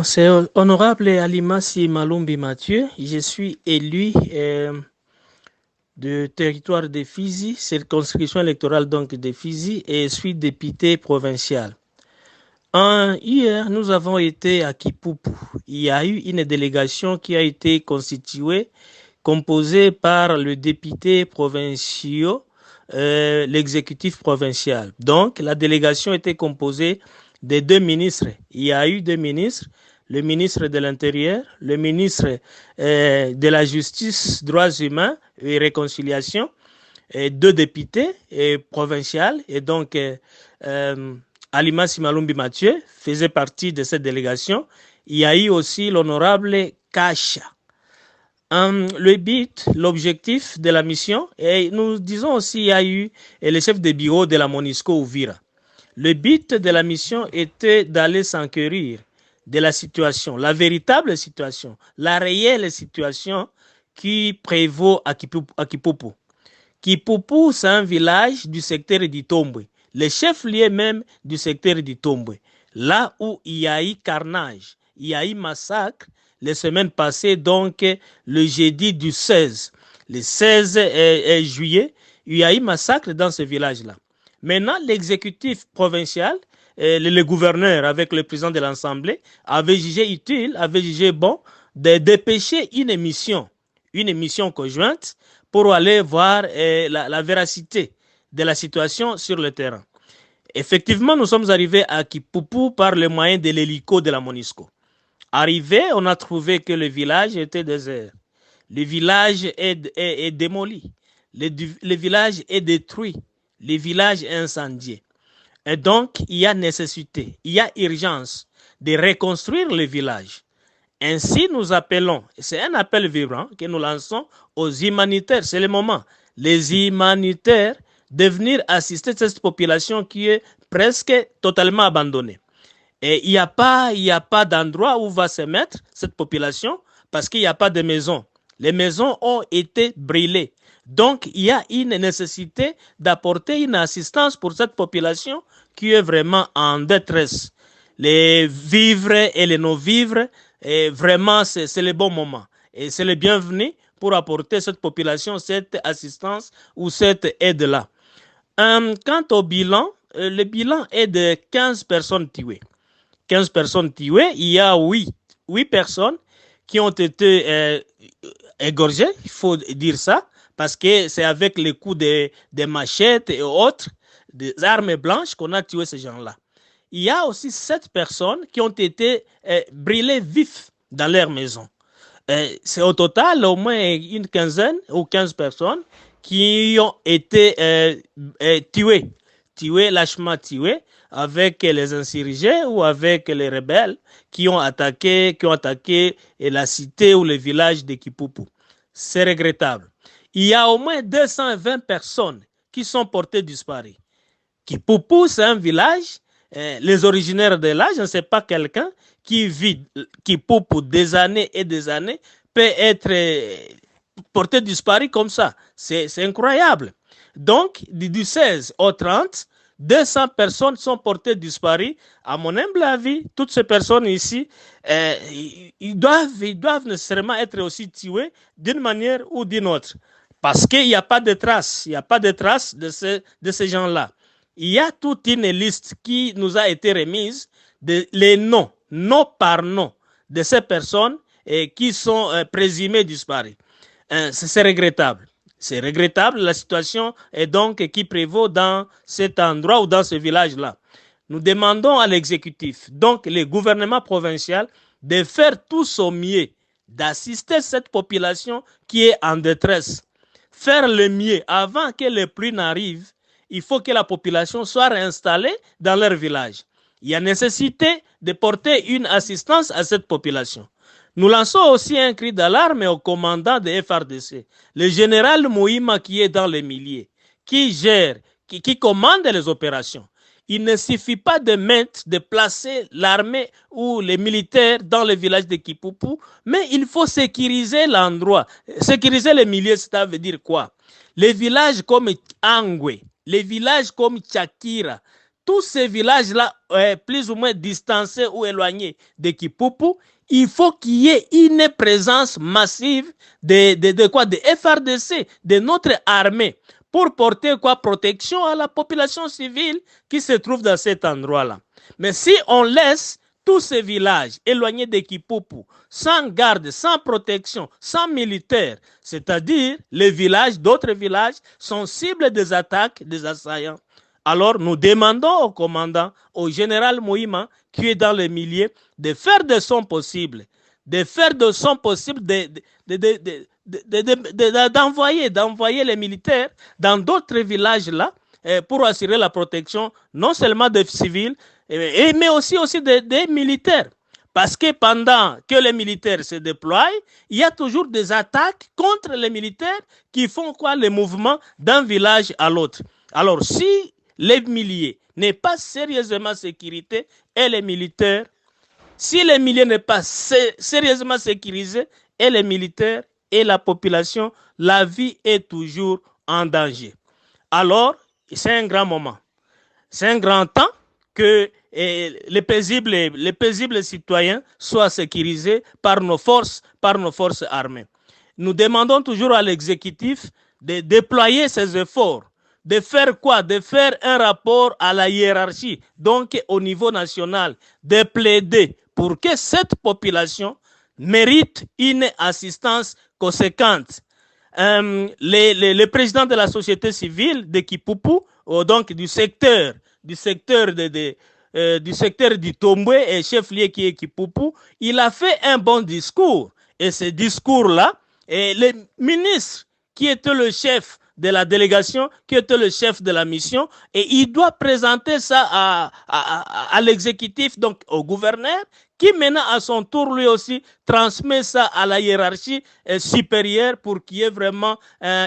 C'est honorable Alimasi Malumbi Mathieu. Je suis élu du territoire de Fizi, circonscription électorale donc de Fizi, et je suis député provincial. Hier, nous avons été à Kipupu. Il y a eu une délégation qui a été constituée, composée par le député provincial, l'exécutif provincial. Donc, la délégation était composée des deux ministres. Il y a eu deux ministres, le ministre de l'Intérieur, le ministre de la Justice, Droits humains et Réconciliation, et deux députés provinciaux. Et donc, Alima Simalumbi Mathieu faisait partie de cette délégation. Il y a eu aussi l'honorable Kacha. Le but, l'objectif de la mission, et nous disons aussi il y a eu le chef de bureau de la MONUSCO Ouvira. Le but de la mission était d'aller s'enquérir de la situation, la véritable situation, la réelle situation qui prévaut à Kipupu. Kipupu, c'est un village du secteur d'Itombwe, le chef-lieu même du secteur d'Itombwe, là où il y a eu carnage, il y a eu massacre les semaines passées, donc le jeudi du 16. Le 16 juillet, il y a eu massacre dans ce village-là. Maintenant, l'exécutif provincial, le gouverneur avec le président de l'Assemblée, avait jugé utile, avait jugé bon de dépêcher une mission conjointe pour aller voir la véracité de la situation sur le terrain. Effectivement, nous sommes arrivés à Kipupu par le moyen de l'hélico de la MONUSCO. Arrivé, on a trouvé que le village était désert. Le village est démoli. Le village est détruit. Le village est incendié. Et donc, il y a nécessité, il y a urgence de reconstruire le village. Ainsi, nous appelons, c'est un appel vibrant que nous lançons aux humanitaires, c'est le moment, les humanitaires de venir assister cette population qui est presque totalement abandonnée. Et il n'y a pas d'endroit où va se mettre cette population parce qu'il n'y a pas de maisons. Les maisons ont été brûlées. Donc, il y a une nécessité d'apporter une assistance pour cette population qui est vraiment en détresse. Les vivres et les non-vivres, et vraiment, c'est le bon moment. Et c'est le bienvenu pour apporter cette population cette assistance ou cette aide-là. Quant au bilan, le bilan est de 15 personnes tuées. 15 personnes tuées, il y a 8 personnes qui ont été égorgées, il faut dire ça, parce que c'est avec les coups des machettes et autres, des armes blanches qu'on a tué ces gens-là. Il y a aussi 7 personnes qui ont été brûlées vifs dans leur maison. C'est au total au moins une quinzaine ou 15 personnes qui ont été lâchement tuées avec les insurgés ou avec les rebelles qui ont attaqué la cité ou le village de Kipupu. C'est regrettable. Il y a au moins 220 personnes qui sont portées disparues. Kipupu, c'est un village. Les originaires de là, je ne sais pas, quelqu'un qui vit Kipupu des années et des années peut être porté disparu comme ça. C'est incroyable. Donc, du 16 au 30, 200 personnes sont portées disparues. À mon humble avis, toutes ces personnes ici, ils doivent nécessairement être aussi tuées d'une manière ou d'une autre. Parce qu'il n'y a pas de traces. Il n'y a pas de traces de ces gens-là. Il y a toute une liste qui nous a été remise de les noms, nom par nom, de ces personnes qui sont présumées disparues. C'est regrettable. C'est regrettable la situation est donc qui prévaut dans cet endroit ou dans ce village-là. Nous demandons à l'exécutif, donc le gouvernement provincial, de faire tout son mieux, d'assister cette population qui est en détresse. Faire le mieux avant que les pluies n'arrivent. Il faut que la population soit réinstallée dans leur village. Il y a nécessité de porter une assistance à cette population. Nous lançons aussi un cri d'alarme au commandant de FRDC, le général Mouima qui est dans les milliers, qui gère, qui commande les opérations. Il ne suffit pas de placer l'armée ou les militaires dans le village de Kipupu, mais il faut sécuriser l'endroit. Sécuriser les milliers, ça veut dire quoi? Les villages comme Angwe, les villages comme Chakira, tous ces villages-là, plus ou moins distancés ou éloignés de Kipupu, il faut qu'il y ait une présence massive de quoi? De FRDC, de notre armée, pour porter quoi? Protection à la population civile qui se trouve dans cet endroit-là. Mais si on laisse tous ces villages éloignés de Kipupu, sans garde, sans protection, sans militaires, c'est-à-dire les villages, d'autres villages, sont cibles des attaques des assaillants. Alors nous demandons au commandant, au général Moïma, qui est dans les milliers, de faire de son possible, d'envoyer les militaires dans d'autres villages là pour assurer la protection non seulement des civils, mais aussi des militaires. Parce que pendant que les militaires se déploient, il y a toujours des attaques contre les militaires qui font quoi? Les mouvements d'un village à l'autre. Alors si les milliers n'est pas sérieusement sécurité et les militaires, si les milliers n'est pas sérieusement sécurisés et les militaires et la population, la vie est toujours en danger. Alors, c'est un grand moment. C'est un grand temps que les paisibles citoyens soient sécurisés par nos forces armées. Nous demandons toujours à l'exécutif de déployer ses efforts. De faire quoi? De faire un rapport à la hiérarchie, donc au niveau national, de plaider pour que cette population mérite une assistance conséquente. Le président de la société civile de Kipupu, donc du secteur du Tomboué et chef-lieu qui est Kipupu, il a fait un bon discours. Et ce discours-là, le ministre qui était le chef de la délégation, qui était le chef de la mission, et il doit présenter ça à l'exécutif, donc au gouverneur, qui maintenant à son tour lui aussi transmet ça à la hiérarchie supérieure pour qu'il y ait vraiment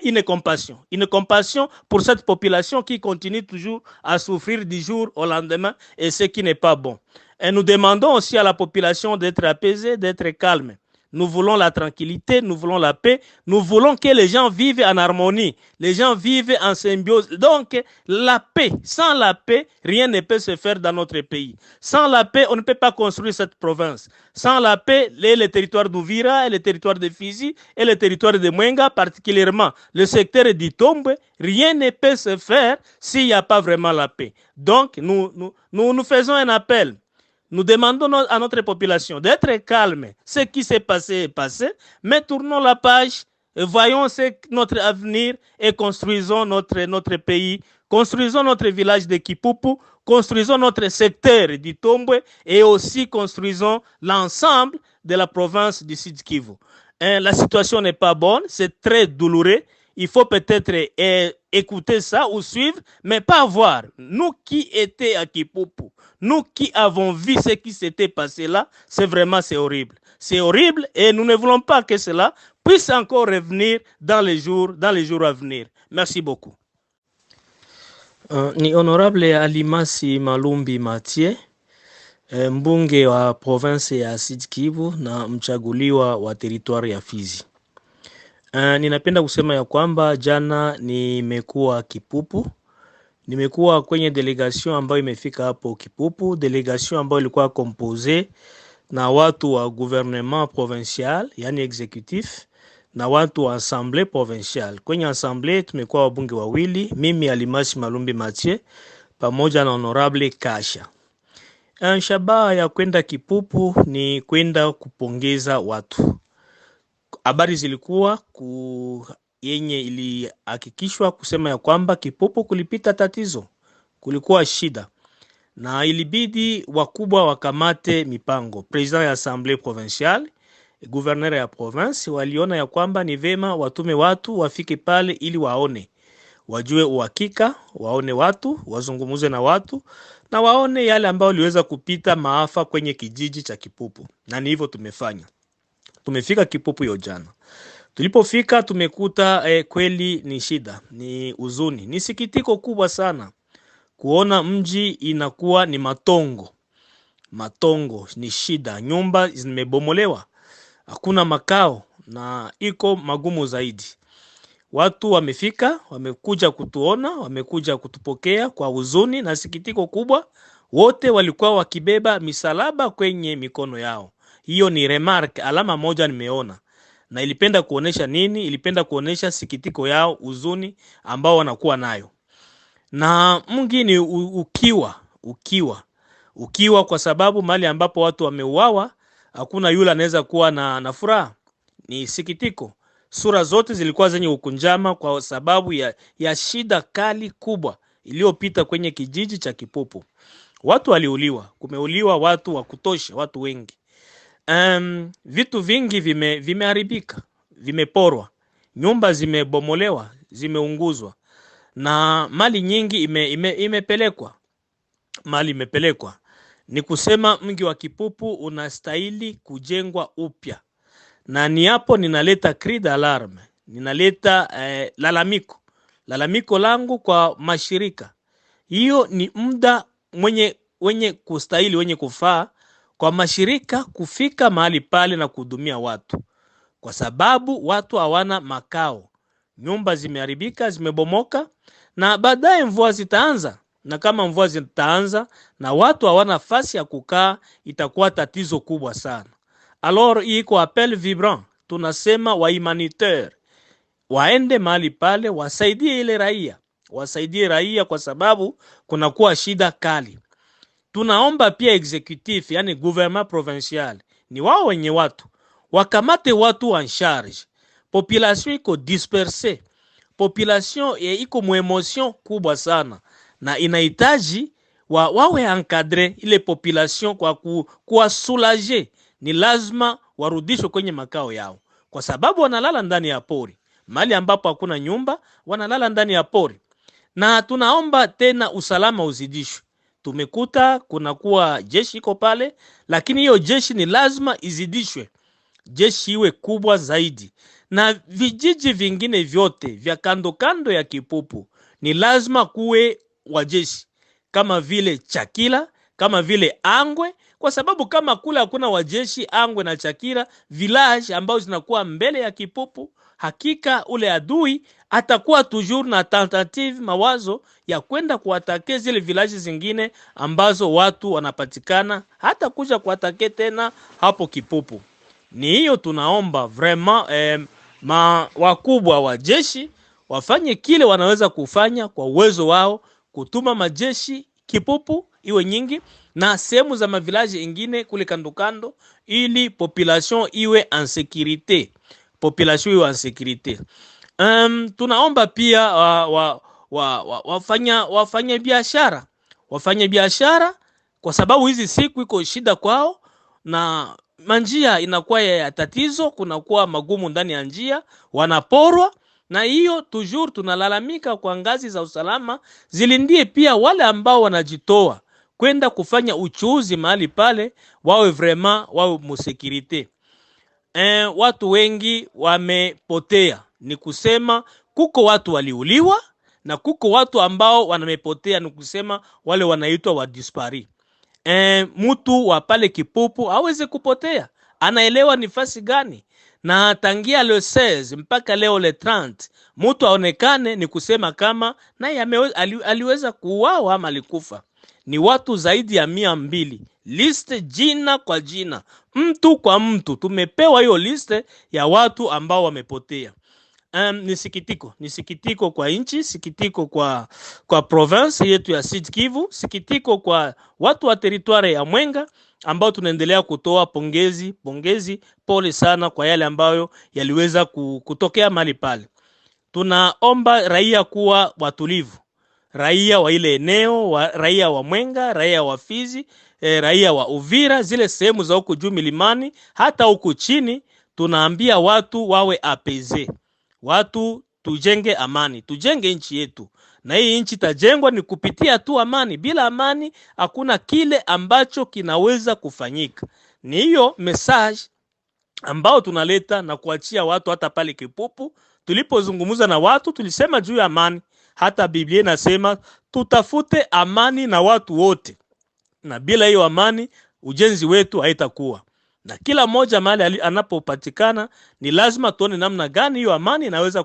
une compassion pour cette population qui continue toujours à souffrir du jour au lendemain, et ce qui n'est pas bon. Et nous demandons aussi à la population d'être apaisée, d'être calme. Nous voulons la tranquillité, nous voulons la paix, nous voulons que les gens vivent en harmonie, les gens vivent en symbiose. Donc, la paix, sans la paix, rien ne peut se faire dans notre pays. Sans la paix, on ne peut pas construire cette province. Sans la paix, les territoires d'Ouvira, les territoires de Fizi et les territoires de Mwenga, particulièrement le secteur d'Itombe, rien ne peut se faire s'il n'y a pas vraiment la paix. Donc, nous faisons un appel. Nous demandons à notre population d'être calme. Ce qui s'est passé est passé, mais tournons la page, voyons notre avenir et construisons notre pays, construisons notre village de Kipupu, construisons notre secteur d'Itombwe et aussi construisons l'ensemble de la province du Sud Kivu. La situation n'est pas bonne, c'est très douloureux. Il faut peut-être écouter ça ou suivre, mais pas voir. Nous qui étions à Kipupu, nous qui avons vu ce qui s'était passé là, c'est horrible. C'est horrible et nous ne voulons pas que cela puisse encore revenir dans les jours à venir. Merci beaucoup. Ni honorable Alimasi Malumbi Mathieu, mbunge wa province ya Sud Kivu na mchaguliwa wa teritwari ya Fizi. Ninapenda kusema ya kwamba jana nimekuwa Kipupu. Nimekuwa kwenye delegation ambayo imefika hapo Kipupu, delegation ambayo ilikuwa compose na watu wa gouvernement provincial, yani executif, na watu wa assemblée provinciale. Kwenye assemblée tumekuwa wabunge wawili, mimi Alimasi Malumbi Mathieu pamoja na honorable Kasha. Shabaha ya kwenda Kipupu ni kwenda kupongeza watu. Habari zilikuwa yenye ilihakikishwa kusema ya kwamba Kipupu kulipita tatizo, kulikuwa shida na ilibidi wakubwa wakamate mipango. President ya Assemblée provinciale, gouverneur ya province waliona ya kwamba ni vema watume watu wafike pale ili waone, wajue uhakika, waone watu, wazungumuze na watu na waone yale ambayo liweza kupita maafa kwenye kijiji cha Kipupu. Na ni hivyo tumefanya. Tumefika Kipupu yo jana. Tulipofika tumekuta kweli ni shida, ni uzuni, ni sikitiko kubwa sana kuona mji inakuwa ni matongo. Matongo ni shida, nyumba zimebomolewa, hakuna makao na iko magumu zaidi. Watu wamefika, wamekuja kutuona, wamekuja kutupokea kwa huzuni na sikitiko kubwa. Wote walikuwa wakibeba misalaba kwenye mikono yao. Hiyo ni remark, alama moja nimeona. Na ilipenda kuonesha nini? Ilipenda kuonesha sikitiko yao, huzuni ambao wanakuwa nayo. Na mwingine ukiwa kwa sababu mahali ambapo watu wameuawa hakuna yule anaweza kuwa na furaha. Ni sikitiko. Sura zote zilikuwa zenye ukunjama kwa sababu ya shida kali kubwa iliyopita kwenye kijiji cha Kipupu. Watu waliuliwa, kumeuliwa watu wa kutosha, watu wengi. Vitu vingi vimeharibika, vimeporwa, nyumba zimebomolewa, zimeunguzwa, na mali nyingi imepelekwa. Mali imepelekwa. Ni kusema mji wa Kipupu unastahili kujengwa upya. Na ni hapo ninaleta cri d'alarme, ninaleta lalamiko langu kwa mashirika. Hiyo ni muda wenye kustahili, wenye kufaa kwa mashirika kufika mahali pale na kuhudumia watu, kwa sababu watu hawana makao. Nyumba zimeharibika, zimebomoka, na baadaye mvua zitaanza. Na kama mvua zitaanza na watu hawana nafasi ya kukaa, itakuwa tatizo kubwa sana. Alors iko appel vibrant, tunasema wa humanitaire waende mahali pale, wasaidie ile raia, wasaidie raia kwa sababu kuna kuwa shida kali. Tunaomba pia executif, yani gouvernement provincial, ni wao wenye watu wakamate watu en charge. Population iko disperse, population iko mu emotion kubwa sana, na inahitaji wawe encadre ile population kwa kuwa soulager. Ni lazima warudishwe kwenye makao yao, kwa sababu wanalala ndani ya pori. Mahali ambapo hakuna nyumba, wanalala ndani ya pori. Na tunaomba tena usalama uzidishwe. Tumekuta kuna kuwa jeshi iko pale, lakini hiyo jeshi ni lazima izidishwe. Jeshi iwe kubwa zaidi. Na vijiji vingine vyote vya kando kando ya Kipupu ni lazima kuwe wajeshi, kama vile Chakila, kama vile Angwe, kwa sababu kama kula hakuna wajeshi Angwe na Chakira, village ambao zinakuwa mbele ya Kipupu, hakika ule adui atakuwa toujours na tentative, mawazo ya kwenda kuatake zile village zingine ambazo watu wanapatikana, hata kuja kuatake tena hapo Kipupu. Ni hiyo tunaomba vraiment wakubwa wa jeshi wafanye kile wanaweza kufanya kwa uwezo wao, kutuma majeshi Kipupu iwe nyingi na sehemu za mavilaji ingine kule kando kando, ili population iwe en sécurité. Population iwe en sécurité. Tunaomba pia wafanye biashara. Wafanye biashara kwa sababu hizi siku iko shida kwao na manjia inakuwa ya tatizo, kunakuwa magumu ndani ya njia, wanaporwa. Na hiyo toujours tunalalamika kwa ngazi za usalama zilindie pia wale ambao wanajitoa kwenda kufanya uchuuzi mahali pale, wawe vraiment wawe musekirite. Watu wengi wamepotea, ni kusema kuko watu waliuliwa na kuko watu ambao wanamepotea, ni kusema wale wanaitwa wa dispari. Mtu wa pale Kipupu hawezi kupotea, anaelewa nifasi gani, na tangia le 16 mpaka leo le 30 mtu aonekane, ni kusema kama naye aliweza kuuawa ama alikufa. Ni watu zaidi ya 200. Liste jina kwa jina, mtu kwa mtu, tumepewa hiyo liste ya watu ambao wamepotea. Ni sikitiko kwa nchi, sikitiko kwa province yetu ya Sud Kivu, sikitiko kwa watu wa territoire ya Mwenga ambao tunaendelea kutoa pongezi, pole sana kwa yale ambayo yaliweza kutokea mahali pale. Tunaomba raia kuwa watulivu, raia wa ile eneo, raia wa Mwenga, raia wa Fizi, raia wa Uvira, zile sehemu za huku juu milimani, hata huku chini. Tunaambia watu wawe apeze, watu tujenge amani, tujenge nchi yetu, na hii nchi tajengwa ni kupitia tu amani. Bila amani hakuna kile ambacho kinaweza kufanyika. Ni hiyo message ambao tunaleta na kuachia watu. Hata pale Kipupu tulipozungumza na watu tulisema juu ya amani. Hata Biblia inasema tutafute amani na watu wote, na bila hiyo amani ujenzi wetu haitakuwa. na kila mmoja mahali anapopatikana ni lazima tuone namna gani hiyo amani inaweza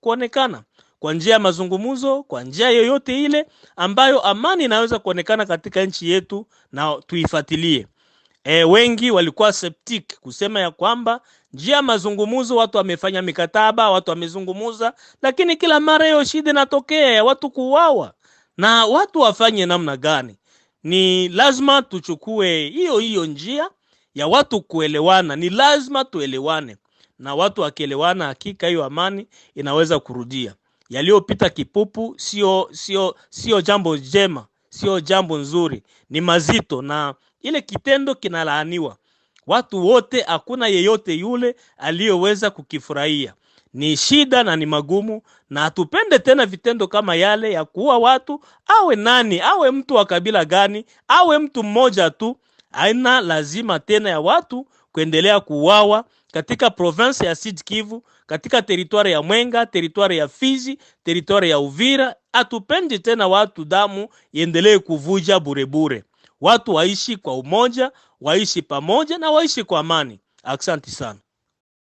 kuonekana kwa njia ya mazungumzo, kwa njia yoyote ile ambayo amani inaweza kuonekana katika nchi yetu na tuifuatilie. Wengi walikuwa septic kusema ya kwamba njia mazungumzo, watu wamefanya mikataba, watu wamezungumuza, lakini kila mara hiyo shida inatokea ya watu kuuawa. Na watu wafanye namna gani? Ni lazima tuchukue hiyo njia ya watu kuelewana. Ni lazima tuelewane, na watu wakielewana, hakika hiyo amani inaweza kurudia. Yaliyopita kipupu sio jambo jema, sio jambo nzuri, ni mazito, na ile kitendo kinalaaniwa. Watu wote, hakuna yeyote yule aliyeweza kukifurahia. Ni shida na ni magumu, na hatupende tena vitendo kama yale ya kuua watu, awe nani, awe mtu wa kabila gani, awe mtu mmoja tu. Haina lazima tena ya watu kuendelea kuuawa katika province ya Sud Kivu, katika teritwari ya Mwenga, teritwari ya Fizi, teritwari ya Uvira. Hatupendi tena watu damu iendelee kuvuja burebure. Watu waishi kwa umoja, waishi pamoja na waishi kwa amani. Asante sana.